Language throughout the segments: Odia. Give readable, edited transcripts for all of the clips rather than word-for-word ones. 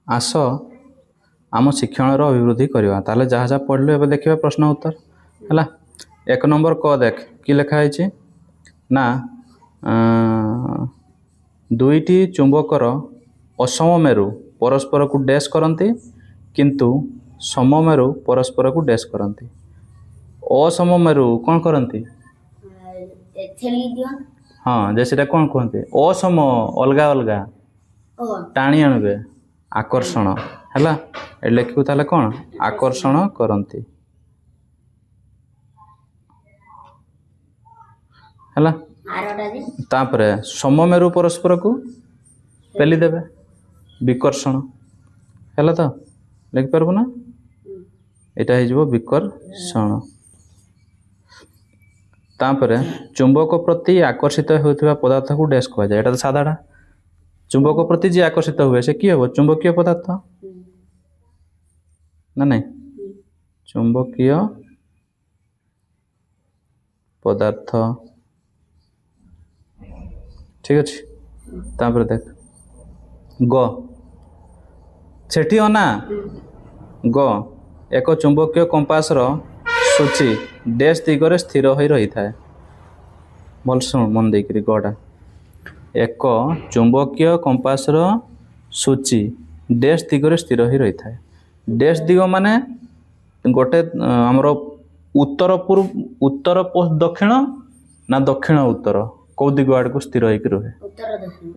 आस आम शिक्षण अभिवृद्धि करवा ताले जहाँ जहाँ पढ़लु एबे देखिबा प्रश्न उत्तर है। एक नंबर क देख कि लिखाई ना दुईटी चुंबकर असम मेरु परस्पर को डैश करती किंतु सममेरु परस्पर को डैश करती। असम मेरु कौन करती? हाँ जैसे कौन कहते असम अलगा अलगा टाणी आणवे आकर्षण है। लिखू ताले कौन आकर्षण करती है। तापरे सममेरु परस्पर को पेली देवे विकर्षण है। तो लिखिपार ना यहाँ हो विकर्षण। तापरे चुंबक प्रति आकर्षित होता पदार्थ को डैश कह जाए। तो साधाटा चुंबक प्रति जी आकर्षित हुए से किए हम चुंबकीय पदार्थ ना नहीं चुंबकीय पदार्थ ठीक अच्छे। तापर देख ग सेठी अना ग एक चुंबकीय कंपास सूची डैश दिगरे स्थिर हो रही था। भल शुण मन देकर गटा एक चुंबकीय कंपास सूची डैश दिगरे स्थिर हो रही था। डैश दिग माने गोटे आमर उत्तर पूर्व उत्तर दक्षिण ना दक्षिण उत्तर कौ दिग आड़ को स्थिर होकर रुहे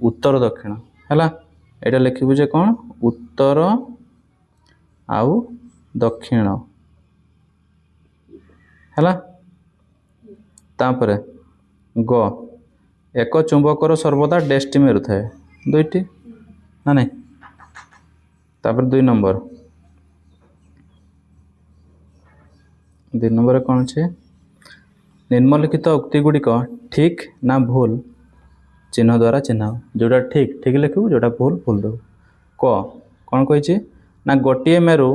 उत्तर दक्षिण है। यहाँ लिखिबू जे कौन उत्तर आउ दक्षिण है। तापरे ग एक चुंबकर सर्वदा डैश टी मेरु थाए दुईटी ना नहीं। तापर दुई नंबर कौन छे निम्नलिखित उक्ति गुड़िक ठीक ना भूल चिन्ह द्वारा चिन्ह जोटा ठीक ठीक लिखू जोटा भूल भूल दो। कौन कही ना गोटे मेरु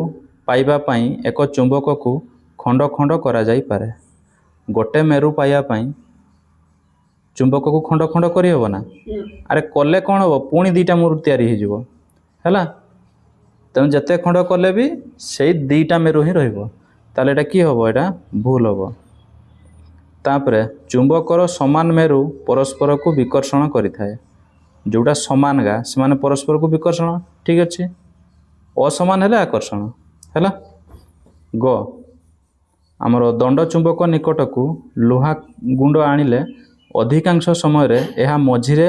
पाइबा पाई एक चुंबक को खंड खंड करा जाई पारे। गोटे मेरु पाइबा पाई चुंबक को खंड खंड करी होबो ना अरे कले कौन हम पुणी दीटा मेरु तैयारी हो है। तेणु जिते खंड कले भी से दीटा मेरु ही रहिबो ताले एटा कि हम एटा भूल हम। तापरे चुंबकर समान मेरु परस्पर को विकर्षण करिथाए जोटा समान गा से माने परस्पर को विकर्षण ठीक अच्छे। असमान हेले आकर्षण है। ग आमर दंड चुंबक निकट को लुहा गुंड आनिले अधिकांश समय रे यह मझिरे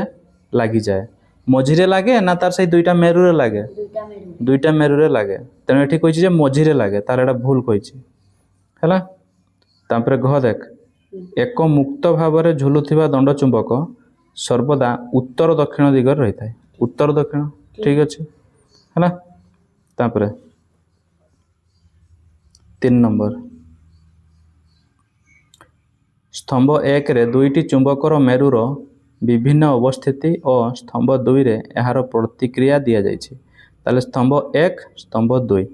लगी जाए। मझिरे लगे ना तार से दुईटा मेरुरे लगे दुईटा मेरुरे लगे तेणु ये कही मझिरे लगे तार एटा भूल कही है। तापरे घ देख एक मुक्त भाव में झुलुथिबा दंड चुंबक सर्वदा उत्तर दक्षिण दिगरे रही था। उत्तर दक्षिण ठीक अच्छे है। तापरे 3 नंबर स्तंभ 1 रे दुईटी चुंबकर मेरुर विभिन्न अवस्थिति और स्तंभ 2 रे यार प्रतिक्रिया दि जाइए। ताले स्तंभ 1 स्तंभ 2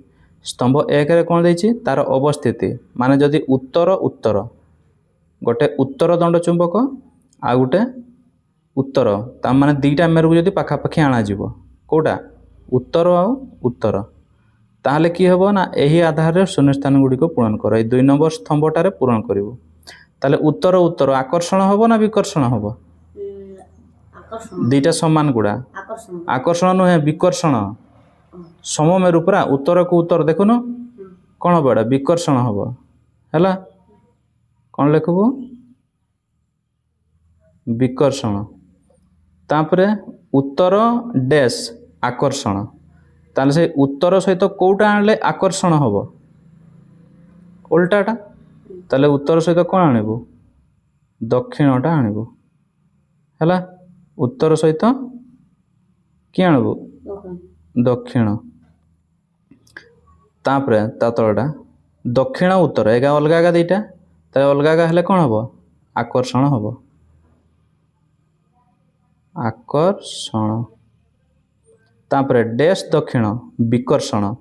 स्तंभ 1 रे कौन देछि तार अवस्थिति माने जदि उत्तर उत्तर गोटे उत्तर दंड चुंबक आ गोटे उत्तर ता माने दीटा मेरु को जदि पाखापाखि आणाଯିव कौटा उत्तर आ उत्तर ताहले कि हेबो ना एही आधार रे शून्यस्थान गुडी को पूरण कर। 2 नंबर स्तंभटारे पूरण करिवो ताले उत्तर उत्तर आकर्षण होबो ना विकर्षण होबो दीटा समान गुड़ा आकर्षण नुहे विकर्षण सममेरु पूरा उत्तर को उत्तर देखुन कौन हम एटा विकर्षण हम है। कौन लिखबू विकर्षण। तापरे उत्तर डैश आकर्षण ताले से उत्तर सहित कोटा आनले आकर्षण हम उल्टाटा ताले उत्तर सहित कौन आणबू दक्षिणटा आणबू है। उत्तर सहित कि आणबू दक्षिण। तापरे ता तलटा दक्षिण उत्तर एगा अलगा गा दीटा ताले अलगा गा हेले कौन हम आकर्षण हम आकर्षण। तापरे डैश दक्षिण विकर्षण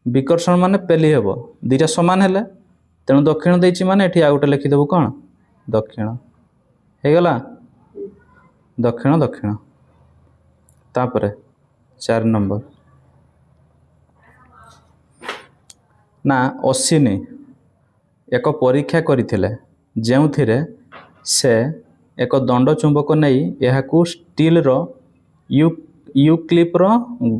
विकर्षण माने पेली हेबो दीटा समान हेले तेणु दक्षिण देछि माने एठी आ गोटे लिखिदेबू कौन दक्षिण हे गला दक्षिण दक्षिण। तापरे 4 नंबर ନା ଅଶ୍ୱିନୀ ଏକ ପରୀକ୍ଷା କରିଥିଲେ ଯେଉଁଥିରେ ସେ ଏକ ଦଣ୍ଡ ଚୁମ୍ବକ ନେଇ ଏହାକୁ ଷ୍ଟିଲର ୟୁକ୍ଲିପ୍ର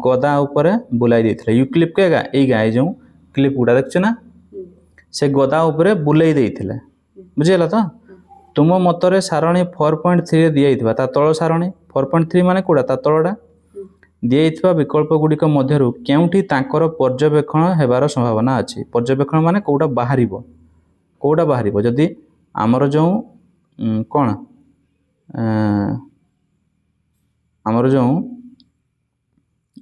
ଗଦା ଉପରେ ବୁଲାଇ ଦେଇଥିଲେ। ୟୁକ୍ଲିପ୍ ଏଗା ଏଇଗା ଏଇ ଯେଉଁ କ୍ଲିପ୍ ଗୁଡ଼ା ଦେଖୁଛ ନା ସେ ଗଦା ଉପରେ ବୁଲେଇ ଦେଇଥିଲେ। ବୁଝିଗଲା ତ? ତୁମ ମତରେ ସାରଣୀ 4.3ରେ ଦିଆଯାଇଥିବା ତା ତଳ ସାରଣୀ 4.3 ମାନେ କୋଉଟା ତା ତଳଟା ଦିଆଯାଇଥିବା ବିକଳ୍ପ ଗୁଡ଼ିକ ମଧ୍ୟରୁ କେଉଁଠି ତାଙ୍କର ପର୍ଯ୍ୟବେକ୍ଷଣ ହେବାର ସମ୍ଭାବନା ଅଛି? ପର୍ଯ୍ୟବେକ୍ଷଣ ମାନେ କୋଉଟା ବାହାରିବ ଯଦି ଆମର ଯେଉଁ କ'ଣ ଆମର ଯେଉଁ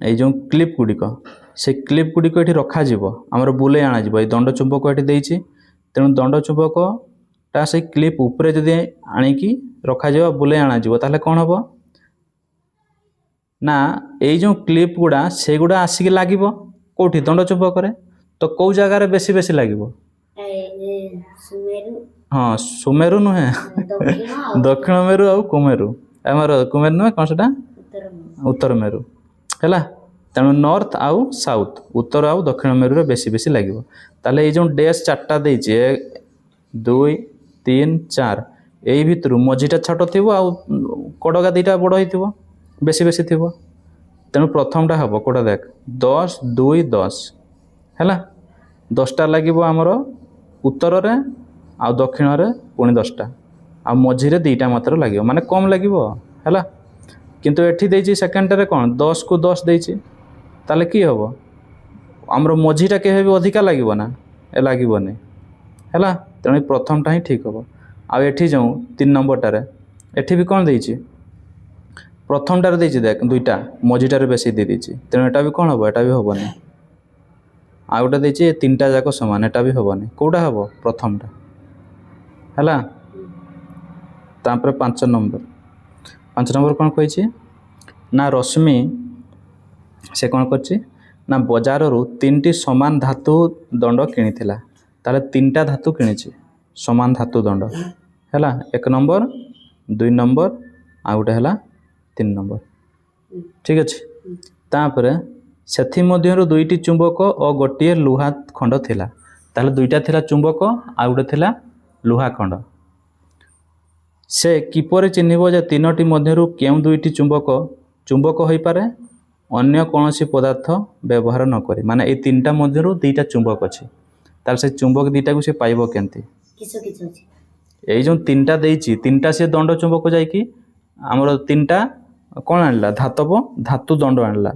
ଏଇ ଯେଉଁ କ୍ଲିପ୍ ଗୁଡ଼ିକ ସେ କ୍ଲିପ୍ ଗୁଡ଼ିକ ଏଠି ରଖାଯିବ ଆମର ବୁଲେଇ ଅଣାଯିବ। ଏଇ ଦଣ୍ଡ ଚୁମ୍ବକ ଏଠି ଦେଇଛି ତେଣୁ ଦଣ୍ଡ ଚୁମ୍ବକଟା ସେଇ କ୍ଲିପ୍ ଉପରେ ଯଦି ଆଣିକି ରଖାଯିବ ବୁଲେଇ ଅଣାଯିବ ତାହେଲେ କ'ଣ ହେବ ନା ଏଇ ଯେଉଁ କ୍ଲିପ୍ ଗୁଡ଼ା ସେଗୁଡ଼ା ଆସିକି ଲାଗିବ କେଉଁଠି ଦଣ୍ଡ ଚୁମ୍ବକରେ। ତ କେଉଁ ଜାଗାରେ ବେଶୀ ଲାଗିବ? ହଁ ସୁମେରୁ ନୁହେଁ ଦକ୍ଷିଣ ମେରୁ ଆଉ କୁମେରୁ ଆମର କୁମେରୁ ନୁହେଁ କ'ଣ ସେଟା ଉତ୍ତର ମେରୁ ହେଲା। ତେଣୁ ନର୍ଥ ଆଉ ସାଉଥ୍ ଉତ୍ତର ଆଉ ଦକ୍ଷିଣ ମେରୁରେ ବେଶୀ ଲାଗିବ। ତାହେଲେ ଏଇ ଯେଉଁ ଡେସ୍ 4ଟା ଦେଇଛି 1 2 3 4 ଏଇ ଭିତରୁ ମଝିଟା ଛୋଟ ଥିବ ଆଉ କଡ଼କା 2ଟା ବଡ଼ ହେଇଥିବ ବେଶୀ ଥିବ। ତେଣୁ ପ୍ରଥମଟା ହେବ କୋଉଟା ଦେଖ 10 2 10 ହେଲା। 10ଟା ଲାଗିବ ଆମର ଉତ୍ତରରେ ଆଉ ଦକ୍ଷିଣରେ ପୁଣି 10ଟା ଆଉ ମଝିରେ 2ଟା ମାତ୍ର ଲାଗିବ ମାନେ କମ୍ ଲାଗିବ ହେଲା। କିନ୍ତୁ ଏଠି ଦେଇଛି ସେକେଣ୍ଡରେ କ'ଣ 10କୁ 10 ଦେଇଛି ତାହେଲେ କି ହେବ ଆମର ମଝିଟା କେବେ ବି ଅଧିକା ଲାଗିବ ନା ଲାଗିବନି ହେଲା। ତେଣୁ ପ୍ରଥମଟା ହିଁ ଠିକ୍ ହେବ। ଆଉ ଏଠି ଯେଉଁ 3 ନମ୍ବରଟାରେ ଏଠି ବି କ'ଣ ଦେଇଛି ପ୍ରଥମଟାରେ ଦେଇଛି ଦେଖ 2ଟା ମଝିଟାରେ ବେଶୀ ଦେଇଛି ତେଣୁ ଏଟା ବି କ'ଣ ହେବ ଏଟା ବି ହେବନି। ଆଉ ଗୋଟେ ଦେଇଛି 3ଟା ଯାକ ସମାନ ଏଟା ବି ହେବନି। କେଉଁଟା ହେବ ପ୍ରଥମଟା ହେଲା। ତାପରେ 5 ନମ୍ବର କ'ଣ କହିଛି ନା ରଶ୍ମି ସେ କ'ଣ କରିଛି ନା ବଜାରରୁ 3ଟି ସମାନ ଧାତୁ ଦଣ୍ଡ କିଣିଥିଲା। ତାହେଲେ 3ଟା ଧାତୁ କିଣିଛି ସମାନ ଧାତୁ ଦଣ୍ଡ ହେଲା 1 ନମ୍ବର 2 ନମ୍ବର ଆଉ ଗୋଟେ ହେଲା 3 ନମ୍ବର ଠିକ୍ ଅଛି। ତାପରେ ସେଥିମଧ୍ୟରୁ 2ଟି ଚୁମ୍ବକ ଓ ଗୋଟିଏ ଲୁହା ଖଣ୍ଡ ଥିଲା। ତାହେଲେ 2ଟା ଥିଲା ଚୁମ୍ବକ ଆଉ ଗୋଟେ ଥିଲା ଲୁହା ଖଣ୍ଡ। ସେ କିପରି ଚିହ୍ନିବ ଯେ 3ଟି ମଧ୍ୟରୁ କେଉଁ 2ଟି ଚୁମ୍ବକ ହୋଇପାରେ ଅନ୍ୟ କୌଣସି ପଦାର୍ଥ ବ୍ୟବହାର ନ କରି? ମାନେ ଏଇ 3ଟା ମଧ୍ୟରୁ 2ଟା ଚୁମ୍ବକ ଅଛି ତାହେଲେ ସେ ଚୁମ୍ବକ 2ଟାକୁ ସେ ପାଇବ କେମିତି? ଏଇ ଯେଉଁ 3ଟା ଦେଇଛି 3ଟା ସେ ଦଣ୍ଡ ଚୁମ୍ବକ ଯାଇକି ଆମର 3ଟା କ'ଣ ଆଣିଲା ଧାତୁ ଦଣ୍ଡ ଆଣିଲା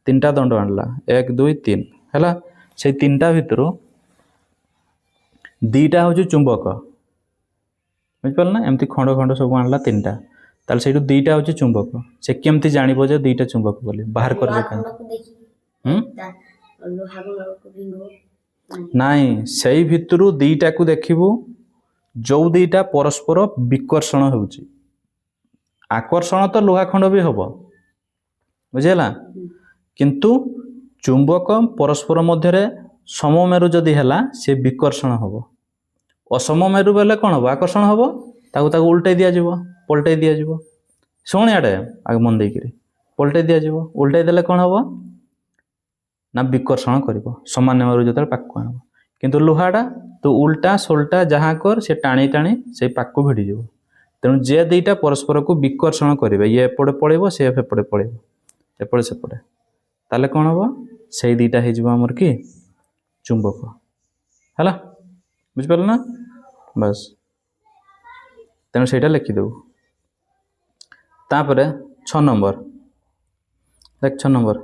3ଟା ଦଣ୍ଡ ଆଣିଲା 1 2 3 ହେଲା। ସେଇ 3ଟା ଭିତରୁ 2ଟା ହେଉଛି ଚୁମ୍ବକ ବୁଝିପାରିଲ ନା ଏମିତି ଖଣ୍ଡ ସବୁ ଆଣିଲା 3ଟା ତାହେଲେ ସେଇଠୁ 2ଟା ହେଉଛି ଚୁମ୍ବକ। ସେ କେମିତି ଜାଣିବ ଯେ 2ଟା ଚୁମ୍ବକ ବୋଲି ବାହାର କରିବ ନାଇଁ ସେଇ ଭିତରୁ 2ଟାକୁ ଦେଖିବୁ ଯେଉଁ 2ଟା ପରସ୍ପର ବିକର୍ଷଣ ହେଉଛି। ଆକର୍ଷଣ ତ ଲୁହା ଖଣ୍ଡ ବି ହେବ ବୁଝିହେଲା କିନ୍ତୁ ଚୁମ୍ବକ ପରସ୍ପର ମଧ୍ୟରେ ସମମେରୁ ଯଦି ହେଲା ସେ ବିକର୍ଷଣ ହେବ। ଅସମମେରୁ ବେଲେ କ'ଣ ହେବ ଆକର୍ଷଣ ହେବ ତାକୁ ପଲଟେଇ ଦିଆଯିବ। ଶୁଣ ଇଆଡ଼େ ଆଗ ମନ ଦେଇକିରି ପଲଟେଇ ଦିଆଯିବ। ଉଲଟେଇ ଦେଲେ କ'ଣ ହେବ ନା ବିକର୍ଷଣ କରିବ ସମାନ ମେରୁ ଯେତେବେଳେ ପାଖକୁ ଆଣିବ। କିନ୍ତୁ ଲୁହାଟା ତୁ ଉଲ୍ଟା ସୋଲ୍ଟା ଯାହା କର ସେ ଟାଣି ସେଇ ପାଖକୁ ଭିଡ଼ିଯିବ। ତେଣୁ ଯେ 2ଟା ପରସ୍ପରକୁ ବିକର୍ଷଣ କରିବେ ଇଏ ଏପଟେ ପଳେଇବ ସେ ଏପଟେ ପଳେଇବ ଏପଟେ ସେପଟେ ତାହେଲେ କ'ଣ ହେବ ସେଇ 2ଟା ହେଇଯିବ ଆମର କି ଚୁମ୍ବକ ହେଲା। ବୁଝିପାରିଲ ନା ବାସ୍ ତେଣୁ ସେଇଟା ଲେଖିଦେବୁ। ତାପରେ 6 ନମ୍ବର ଦେଖ 6 ନମ୍ବର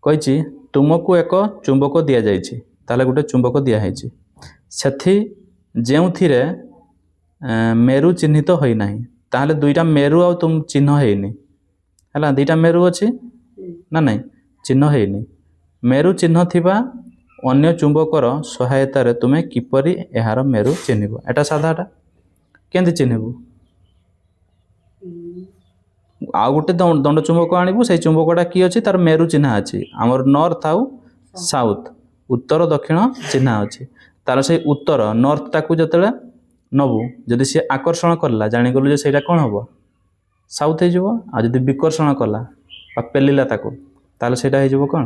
କହିଛି ତୁମକୁ ଏକ ଚୁମ୍ବକ ଦିଆଯାଇଛି। ତାହେଲେ ଗୋଟେ ଚୁମ୍ବକ ଦିଆହେଇଛି ଯେଉଁଥିରେ ମେରୁ ଚିହ୍ନିତ ହୋଇନାହିଁ। ତାହେଲେ 2ଟା ମେରୁ ଆଉ ଚିହ୍ନ ହେଇନି ହେଲା। 2ଟା ମେରୁ ଅଛି ନା ନାହିଁ ଚିହ୍ନ ହେଇନି। ମେରୁ ଚିହ୍ନ ଥିବା ଅନ୍ୟ ଚୁମ୍ବକର ସହାୟତାରେ ତୁମେ କିପରି ଏହାର ମେରୁ ଚିହ୍ନିବ? ଏଟା ସାଧାଟା କେମିତି ଚିହ୍ନିବୁ? ଆଉ ଗୋଟେ ଦଣ୍ଡ ଚୁମ୍ବକ ଆଣିବୁ ସେଇ ଚୁମ୍ବକଟା କି ଅଛି ତାର ମେରୁ ଚିହ୍ନା ଅଛି ଆମର ନର୍ଥ ଆଉ ସାଉଥ୍ ଉତ୍ତର ଦକ୍ଷିଣ ଚିହ୍ନା ଅଛି। ତାର ସେଇ ଉତ୍ତର ନର୍ଥଟାକୁ ଯେତେବେଳେ ନେବୁ ଯଦି ସେ ଆକର୍ଷଣ କଲା ଜାଣିଗଲୁ ଯେ ସେଇଟା କ'ଣ ହେବ ସାଉଥ୍ ହେଇଯିବ। ଆଉ ଯଦି ବିକର୍ଷଣ କଲା ବା ପେଲିଲା ତାକୁ ତାହେଲେ ସେଇଟା ହେଇଯିବ କ'ଣ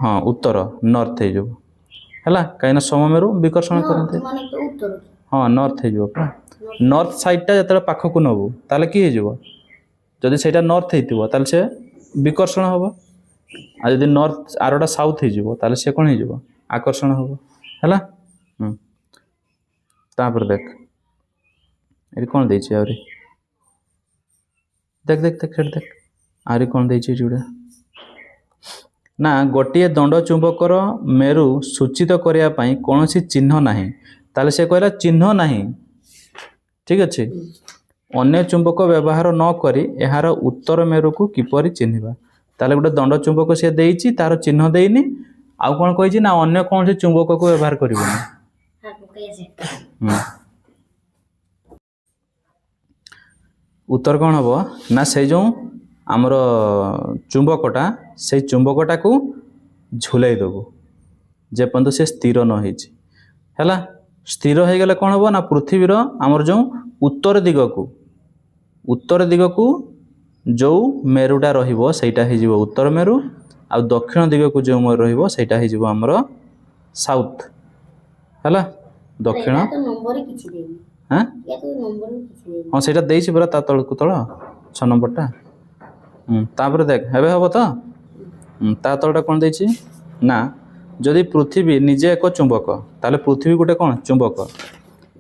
ହଁ ଉତ୍ତର ନର୍ଥ ହେଇଯିବ। ହେଲା କାହିଁକିନା ସମମେରୁ ବିକର୍ଷଣ କରନ୍ତି। हाँ नॉर्थ हो नॉर्थ साइडटा जो पाखक नबू ताले कि हो जदि से नॉर्थ होता से विकर्षण हम आ जदि नॉर्थ आरोटा साउथ हो सी कौन हो आकर्षण हम है। तापर देख ये कौन दे देख देख देख देख आहरी कौन दे जोड़ा ना गोटे दंड चुंबकर मेरु सूचित करने कौन सी चिन्ह नहीं ताले से कहला चिन्ह नहीं ठीक अच्छे अन्य चुंबक व्यवहार न करी यार उत्तर मेरु को किपरि चिन्हवा ताले गोटे दंड चुंबक सी देइछि तार चिन्ह देइनि आउ कौन कहि ना अन्य कौन से चुंबक को व्यवहार करिवनि उत्तर कौन हम ना से जो आमर चुंबकटा से चुंबकटा को झुलाई देबू जेपर्यंत से स्थिर न होइछि हैला स्थिर हो गले कौन हम ना पृथ्वीर आमर जो उत्तर दिग को जो मेरुटा रहिबो सेटा हे जिवो उत्तर मेरु आ दक्षिण दिग को जो मेरु रहिबो सेटा हे जिवो आमर साउथ हैला दक्षिण हाँ हाँ सेटा देइछि पूरा ता तळ को तळ 6 नंबरटा तापर देख हेबे हबो तो ता तळटा कोन देइछि ना जदि पृथ्वी निजे एक चुंबक ताले पृथ्वी गोटे कौन चुंबक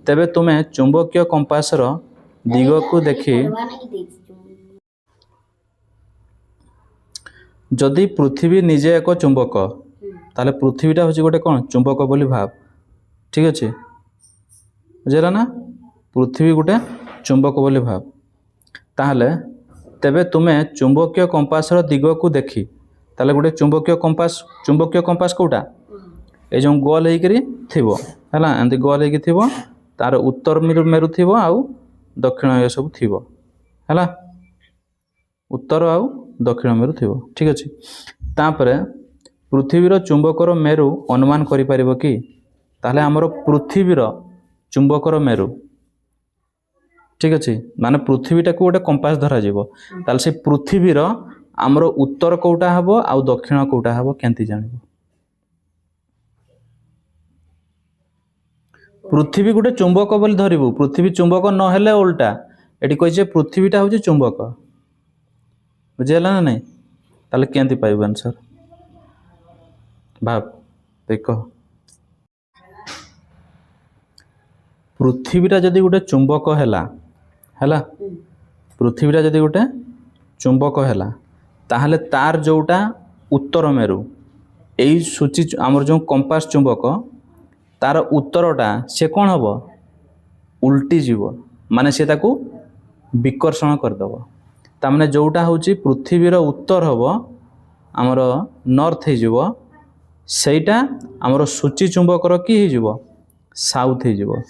तेबे तुम्हें चुंबकीय कंपासर दिग को देखी जदि पृथ्वी निजे एक चुंबक ताले पृथ्वीटा हूँ गोटे कौन चुंबक बोली भाव ठीक अच्छे बुझेगा ना पृथ्वी गोटे चुंबक बोली भाव ताहले तेबे तुम्हें चुंबकीय कंपासर दिग को देखी ताले गोटे चुंबकीय कंपास कोटा ये जो गोल होकर थिबो हैला एंती गोल होकर थिबो तार उत्तर मेरु थिबो आउ दक्षिण ये सब थिबो हैला उत्तर आउ दक्षिण मेरु थिबो ठीक अछि तापरे पृथ्वीर चुंबकर मेरु अनुमान करि परिबो कि ताले हमर पृथ्वीर चुंबकर मेरु ठीक अच्छे माने पृथ्वीटा को गोटे कंपास धरा जीवो ताले से पृथ्वीर आमर उत्तर कोटा हबो आउ दक्षिण कोटा हबो केंती जानिबो पृथ्वी गोटे चुंबक बोली धरिबू पृथ्वी चुंबक न हेले उल्टा एटी कहिजे पृथ्वीटा होचे चुंबक बुझेला ना नहीं ताले केंती पाइबो आंसर भाव देख पृथ्वीटा जदि गोटे चुंबक हैला पृथ्वीटा जदि गोटे चुंबक हैला ताहले तार जोटा उत्तर मेरु यही सूची आमर जो कंपास चुंबक तार उत्तरटा से कौन हम उल्टी जीव माने से ताकू विकर्षण करदेव ताने जोटा हूँ पृथ्वीर उत्तर हम आमर नॉर्थ हो सेटा आमर सूची चुंबकर कि हो साउथ हो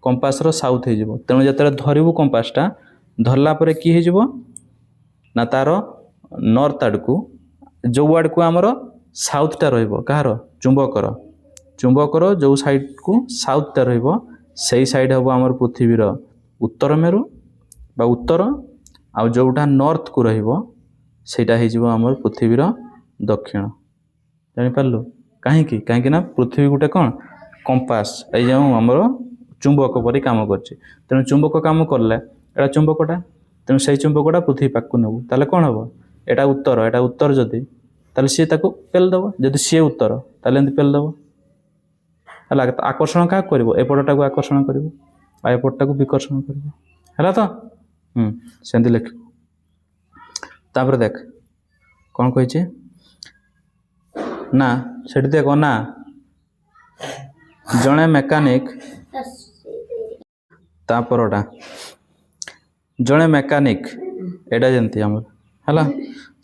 कंपासर साउथ हो तेणु जो धरबू कंपासटा धरला पर कि हो ना तार नॉर्थ आड़ को जो आड़ को आमर साउथटा रहिबो कहार चुंबकर जो साइड को साउथटा रहिबो सेही साइड हम आमर पृथ्वीर उत्तर मेरु बा उत्तर आ जोटा नॉर्थ को रहिबो सेटा हे जिवो आमर पृथ्वीर दक्षिण जानि पारलु कहीं ना पृथ्वी गोटे कौन कंपास ए जो आमर चुंबक परि काम करछि तेणु चुंबक काम करले एटा चुंबकटा तेणु से चुंबकटा पृथ्वी पाक को नेबू ताले कौन हम एटा उत्तर जदि ताले सी ताको पेल दबो जदि सी उत्तर ताले एंती पेल दबो हला आकर्षण क्या करिवो एपटटा को आकर्षण करिवो आ एपटटा को विकर्षण करिवो हला तो सेंती लिख तापर देख कौन कहिছে ना सेठी देख ना जड़े मेकानिक तापरटा जड़े मेकानिक एटा जंती हमर हला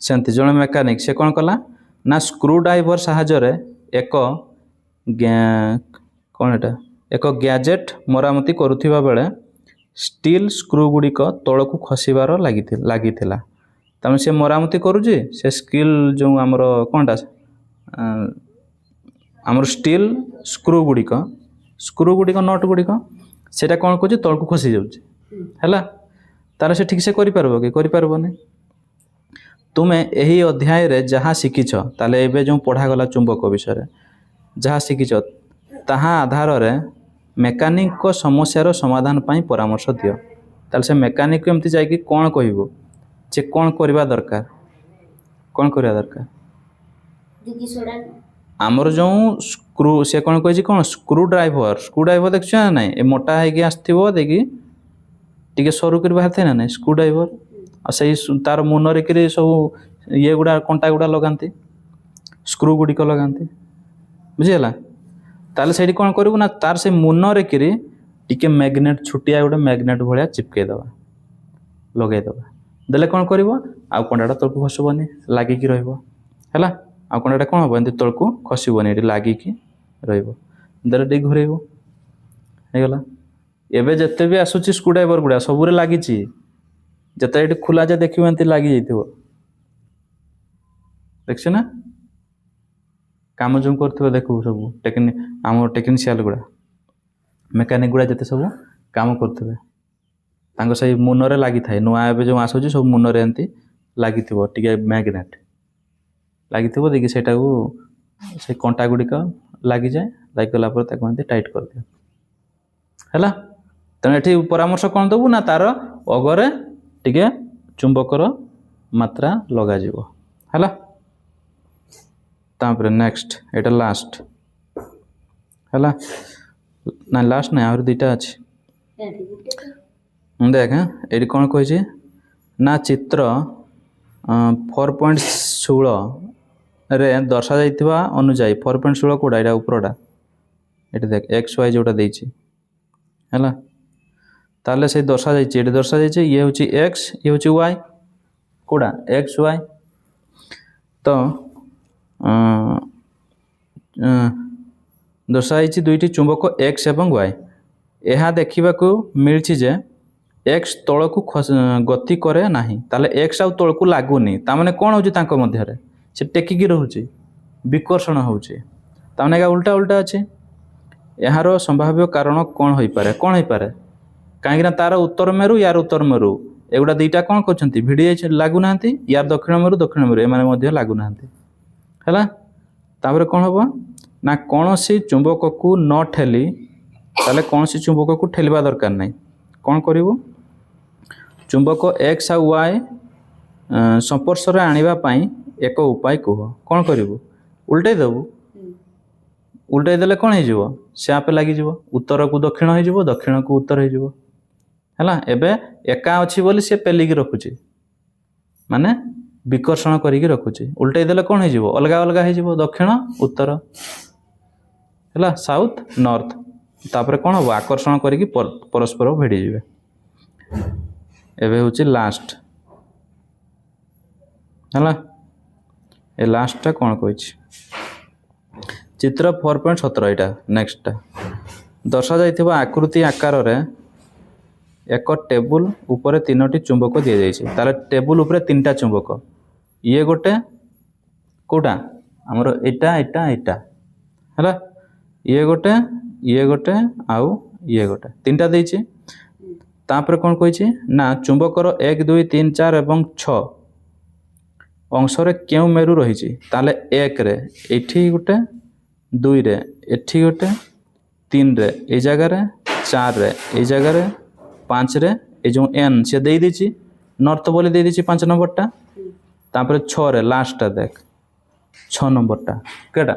सेंती जड़े मेकानिक से कौन कला ना स्क्रू ड्राइवर साहाय्य एक कौन एटा एक गैजेट मरामती करुथिबा बेले स्टील स्क्रू गुड़िक तल को खसबार लगी तमें से मरामती करुचे से स्किल जो आमर कौनटा आमर स्टील स्क्रू गुड़िक नट गुड़िक सेटा कौन करुचे तल को खसी जाऊँचे है तार से ठीक से करि पारबो तुम्हें यही अध्याय रे जहाँ शिखिछ ताले एबे जो पढ़ागला चुंबक विषय ଯାହା ଶିଖିଛ ତାହା ଆଧାରରେ ମେକାନିକଙ୍କ ସମସ୍ୟାର ସମାଧାନ ପାଇଁ ପରାମର୍ଶ ଦିଅ। ତାହେଲେ ସେ ମେକାନିକକୁ ଏମିତି ଯାଇକି କ'ଣ କହିବ ଯେ କ'ଣ କରିବା ଦରକାର, କ'ଣ କରିବା ଦରକାର? ଆମର ଯେଉଁ ସ୍କ୍ରୁ, ସେ କ'ଣ କହିଛି, କ'ଣ ସ୍କ୍ରୁ ଡ୍ରାଇଭର ଦେଖୁଛ ନା ନାହିଁ? ଏ ମୋଟା ହେଇକି ଆସିଥିବ ଦେଇକି ଟିକେ ସରୁ କରି ବାହାରିଥାଏ ନା ନାହିଁ ସ୍କ୍ରୁ ଡ୍ରାଇଭର। ଆଉ ସେଇ ତାର ମୁନରେ କିରି ସବୁ ଇଏ ଗୁଡ଼ା କଣ୍ଟା ଗୁଡ଼ା ଲଗାନ୍ତି, ସ୍କ୍ରୁ ଗୁଡ଼ିକ ଲଗାନ୍ତି, ବୁଝିଗଲା? ତାହେଲେ ସେଇଠି କ'ଣ କରିବୁ ନା ତାର ସେ ମୁନରେ କିରି ଟିକେ ମ୍ୟାଗ୍ନେଟ୍, ଛୋଟିଆ ଗୋଟେ ମ୍ୟାଗ୍ନେଟ୍ ଭଳିଆ ଚିପକେଇ ଦେବା, ଲଗେଇଦେବା। ଦେଲେ କ'ଣ କରିବ, ଆଉ କଣ୍ଟାଟା ତଳକୁ ଖସିବନି, ଲାଗିକି ରହିବ। ହେଲା, ଆଉ କଣ୍ଟାଟା କ'ଣ ହେବ, ଏମିତି ତଳକୁ ଖସିବନି, ଏଠି ଲାଗିକି ରହିବ। ଦେଲେ ଟିକେ ଘୁରେଇବ, ହେଇଗଲା। ଏବେ ଯେତେ ବି ଆସୁଛି ସ୍କ୍ରୁ ଡ୍ରାଇଭର ଗୁଡ଼ା ସବୁରେ ଲାଗିଛି, ଯେତେ ଏଠି ଖୋଲା ଯେ ଦେଖିବ ଏମିତି ଲାଗିଯାଇଥିବ, ଦେଖିଛୁ ନା? କାମ ଯେଉଁ କରୁଥିବ ଦେଖିବୁ ସବୁ ଆମର ଟେକ୍ନିସିଆଲ ଗୁଡ଼ା, ମେକାନିକ ଗୁଡ଼ା ଯେତେ ସବୁ କାମ କରୁଥିବେ ତାଙ୍କ ସେଇ ମୁନରେ ଲାଗିଥାଏ। ନୂଆ ଏବେ ଯେଉଁ ଆସୁଛି ସବୁ ମୁନରେ ଏମିତି ଲାଗିଥିବ, ଟିକେ ମ୍ୟାଗ୍ନେଟ୍ ଲାଗିଥିବ ଦେଇକି ସେଇଟାକୁ ସେ କଣ୍ଟା ଗୁଡ଼ିକ ଲାଗିଯାଏ, ଲାଗିଗଲା ପରେ ତାକୁ ଏମିତି ଟାଇଟ୍ କରିଦିଅ। ହେଲା, ତେଣୁ ଏଠି ପରାମର୍ଶ କ'ଣ ଦେବୁ ନା ତାର ଅଗରେ ଟିକେ ଚୁମ୍ବକର ମାତ୍ରା ଲଗାଯିବ। ହେଲା, ତାପରେ ନେକ୍ସଟ, ଏଇଟା ଲାଷ୍ଟ ହେଲା ନା, ଲାଷ୍ଟ ନାହିଁ, ଆହୁରି ଦୁଇଟା ଅଛି। ଦେଖ ଏଇଠି କ'ଣ କହିଛି ନା ଚିତ୍ର 4.16ରେ ଦର୍ଶାଯାଇଥିବା ଅନୁଯାୟୀ 4.16 କୋଉଟା, ଏଇଟା ଉପରଟା, ଏଠି ଦେଖ XY ଯେଉଁଟା ଦେଇଛି ହେଲା। ତାହେଲେ ସେଇ ଦର୍ଶାଯାଇଛି, ଏଠି ଦର୍ଶାଯାଇଛି ଇଏ ହେଉଛି X, ଇଏ ହେଉଛି Y, କୋଉଟା XY। ତ ଦର୍ଶାଯାଇଛି ଦୁଇଟି ଚୁମ୍ବକ X ଏବଂ Y। ଏହା ଦେଖିବାକୁ ମିଳିଛି ଯେ X ତଳକୁ ଗତି କରେ ନାହିଁ, ତାହେଲେ X ଆଉ ତଳକୁ ଲାଗୁନି। ତାମାନେ କ'ଣ ହେଉଛି ତାଙ୍କ ମଧ୍ୟରେ, ସେ ଟେକିକି ରହୁଛି, ବିକର୍ଷଣ ହେଉଛି। ତାମାନେ ଏକା ଉଲ୍ଟା ଉଲ୍ଟା ଅଛି। ଏହାର ସମ୍ଭାବ୍ୟ କାରଣ କ'ଣ ହେଇପାରେ? କାହିଁକିନା ତାର ଉତ୍ତର ମେରୁ, ୟାର ଉତ୍ତର ମେରୁ, ଏଗୁଡ଼ା ଦୁଇଟା କ'ଣ କରୁଛନ୍ତି, ଭିଡ଼ି ଯାଇ ଲାଗୁନାହାନ୍ତି। ୟାର ଦକ୍ଷିଣ ମେରୁ ଏମାନେ ମଧ୍ୟ ଲାଗୁନାହାନ୍ତି। ହେଲା, ତାପରେ କ'ଣ ହେବ ନା କୌଣସି ଚୁମ୍ବକକୁ ନ ଠେଲି, ତାହେଲେ କୌଣସି ଚୁମ୍ବକକୁ ଠେଲିବା ଦରକାର ନାହିଁ। କ'ଣ କରିବୁ, ଚୁମ୍ବକ X ଆଉ Y ସଂସ୍ପର୍ଶରେ ଆଣିବା ପାଇଁ ଏକ ଉପାୟ କୁହ। କ'ଣ କରିବୁ, ଉଲ୍ଟେଇ ଦେବୁ। ଉଲ୍ଟେଇ ଦେଲେ କ'ଣ ହେଇଯିବ, ସେ ଆପେ ଲାଗିଯିବ, ଉତ୍ତରକୁ ଦକ୍ଷିଣ ହେଇଯିବ, ଦକ୍ଷିଣକୁ ଉତ୍ତର ହେଇଯିବ। ହେଲା, ଏବେ ଏକା ଅଛି ବୋଲି ସେ ପେଲିକି ରଖୁଛି, ମାନେ ବିକର୍ଷଣ କରିକି ରଖୁଛି। ଉଲ୍ଟେଇ ଦେଲେ କ'ଣ ହେଇଯିବ, ଅଲଗା ଅଲଗା ହେଇଯିବ, ଦକ୍ଷିଣ ଉତ୍ତର, ହେଲା, ସାଉଥ ନର୍ଥ। ତାପରେ କ'ଣ ହେବ, ଆକର୍ଷଣ କରିକି ପରସ୍ପର ଭିଡ଼ିଯିବେ। ଏବେ ହେଉଛି ଲାଷ୍ଟ ହେଲା, ଏ ଲାଷ୍ଟଟା କ'ଣ କହିଛି, ଚିତ୍ର 4.17, ଏଇଟା ନେକ୍ସଟଟା। ଦର୍ଶାଯାଇଥିବା ଆକୃତି ଆକାରରେ ଏକ ଟେବୁଲ ଉପରେ 3ଟି ଚୁମ୍ବକ ଦିଆଯାଇଛି। ତାହେଲେ ଟେବୁଲ ଉପରେ 3ଟା ଚୁମ୍ବକ, ଇଏ ଗୋଟେ, କେଉଁଟା ଆମର ଏଇଟା ଏଇଟା ଏଇଟା, ହେଲା, ଇଏ ଗୋଟେ ଆଉ ଇଏ ଗୋଟେ, 3ଟା ଦେଇଛି। ତାପରେ କ'ଣ କହିଛି ନା ଚୁମ୍ବକର 1, 2, 3, 4 ଏବଂ 6 ଅଂଶରେ କେଉଁ ମେରୁ ରହିଛି? ତାହେଲେ 1ରେ ଏଇଠି ଗୋଟେ, 2ରେ ଏଠି ଗୋଟେ, 3ରେ ଏଇ ଜାଗାରେ, 4ରେ ଏଇ ଜାଗାରେ, 5ରେ এই ଯେଉଁ N ସେ ଦେଇଦେଇଛି, ନର୍ଥ ବୋଲି ଦେଇଦେଇଛି 5 ନମ୍ବରଟା। ତାପରେ 6ରେ ଲାଷ୍ଟଟା ଦେଖ, 6 ନମ୍ବରଟା କେଟା,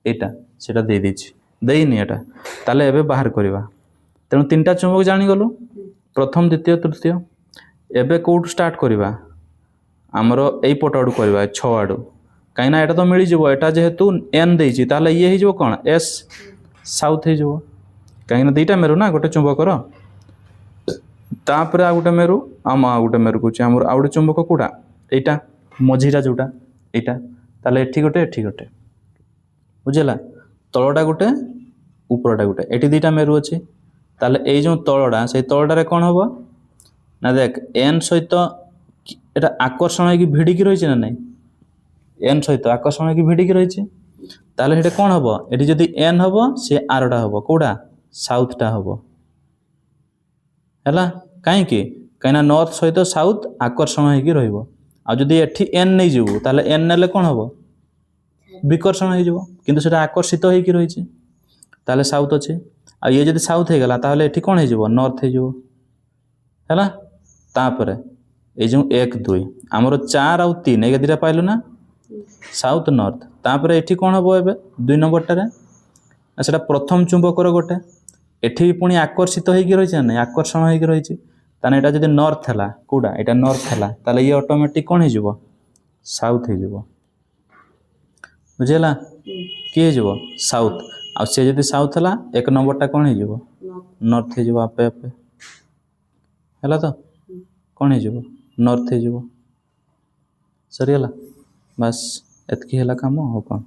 ଏଇଟା ସେଇଟା ଦେଇଦେଇଛି, ଦେଇନି ଏଟା। ତାହେଲେ ଏବେ ବାହାର କରିବା। ତେଣୁ 3ଟା ଚୁମ୍ବକ ଜାଣିଗଲୁ, ପ୍ରଥମ, ଦ୍ୱିତୀୟ, ତୃତୀୟ। ଏବେ କେଉଁଠୁ ଷ୍ଟାର୍ଟ କରିବା, ଆମର ଏଇ ପଟ ଆଡ଼ୁ କରିବା, 6 ଆଡ଼ୁ। କାହିଁକିନା ଏଇଟା ତ ମିଳିଯିବ, ଏଇଟା ଯେହେତୁ N ଦେଇଛି ତାହେଲେ ଇଏ ହେଇଯିବ କ'ଣ, S, ସାଉଥ ହେଇଯିବ। କାହିଁକିନା 2ଟା ମେରୁ ନା ଗୋଟେ ଚୁମ୍ବକର। ତାପରେ ଆଉ ଗୋଟେ ମେରୁ, ଆଉ ଗୋଟେ ମେରୁ କହୁଛି, ଆମର ଆଉ ଗୋଟେ ଚୁମ୍ବକ କେଉଁଟା, ଏଇଟା ମଝିଟା ଯେଉଁଟା, ଏଇଟା। ତାହେଲେ ଏଠି ଗୋଟେ, ଏଠି ଗୋଟେ, ବୁଝିଲା, ତଳଟା ଗୋଟେ, ଉପରଟା ଗୋଟେ, ଏଠି 2ଟା ମେରୁ ଅଛି। ତାହେଲେ ଏଇ ଯେଉଁ ତଳଟା, ସେଇ ତଳଟାରେ କ'ଣ ହେବ ନା ଦେଖ, N ସହିତ এটা আকর্ষণ হয়ে ভিড়িকি রয়েছে না নাই, এন সহিত আকর্ষণ হয়ে ভিড়িকি রয়েছে। তাহলে এটা কোণ হব, এটি যদি এন হব সে আরটা হব কোটা, সাউথটা হব। হল কাইকি, কাইনা নর্থ সহিত সাউথ আকর্ষণ হয়ে রহব। আর যদি এটি এন নেই যাবু তাহলে এন নেলে কোণ হব, ବିକର୍ଷଣ ହେଇଯିବ, କିନ୍ତୁ ସେଇଟା ଆକର୍ଷିତ ହେଇକି ରହିଛି, ତାହେଲେ ସାଉଥ୍ ଅଛି। ଆଉ ଇଏ ଯଦି ସାଉଥ୍ ହେଇଗଲା ତାହେଲେ ଏଠି କ'ଣ ହେଇଯିବ? ନର୍ଥ ହେଇଯିବ ହେଲା। ତାପରେ ଏଇ ଯେଉଁ 1 2 ଆମର 4 ଆଉ 3 ଏଇ ଦୁଇଟା ପାଇଲୁ ନା, ସାଉଥ୍ ନର୍ଥ। ତାପରେ ଏଠି କ'ଣ ହେବ ଏବେ 2 ନମ୍ବରଟାରେ? ସେଇଟା ପ୍ରଥମ ଚୁମ୍ବକର ଗୋଟେ, ଏଠି ପୁଣି ଆକର୍ଷିତ ହେଇକି ରହିଛି ନା ନାହିଁ? ଆକର୍ଷଣ ହେଇକି ରହିଛି। ତାହେଲେ ଏଇଟା ଯଦି ନର୍ଥ ହେଲା, କେଉଁଟା ଏଇଟା ନର୍ଥ ହେଲା, ତାହେଲେ ଇଏ ଅଟୋମେଟିକ୍ କ'ଣ ହେଇଯିବ? ସାଉଥ୍ ହେଇଯିବ। ବୁଝିହେଲା? କିଏ ହେଇଯିବ? ସାଉଥ୍। ଆଉ ସେ ଯଦି ସାଉଥ୍ ହେଲା 1 ନମ୍ବରଟା କ'ଣ ହେଇଯିବ? ନର୍ଥ ହେଇଯିବ ଆପେ ଆପେ। ହେଲା ତ? କ'ଣ ହେଇଯିବ? ନର୍ଥ ହେଇଯିବ। ସରିଗଲା? ବାସ୍ ଏତିକି ହେଲା କାମ, ଆଉ କ'ଣ?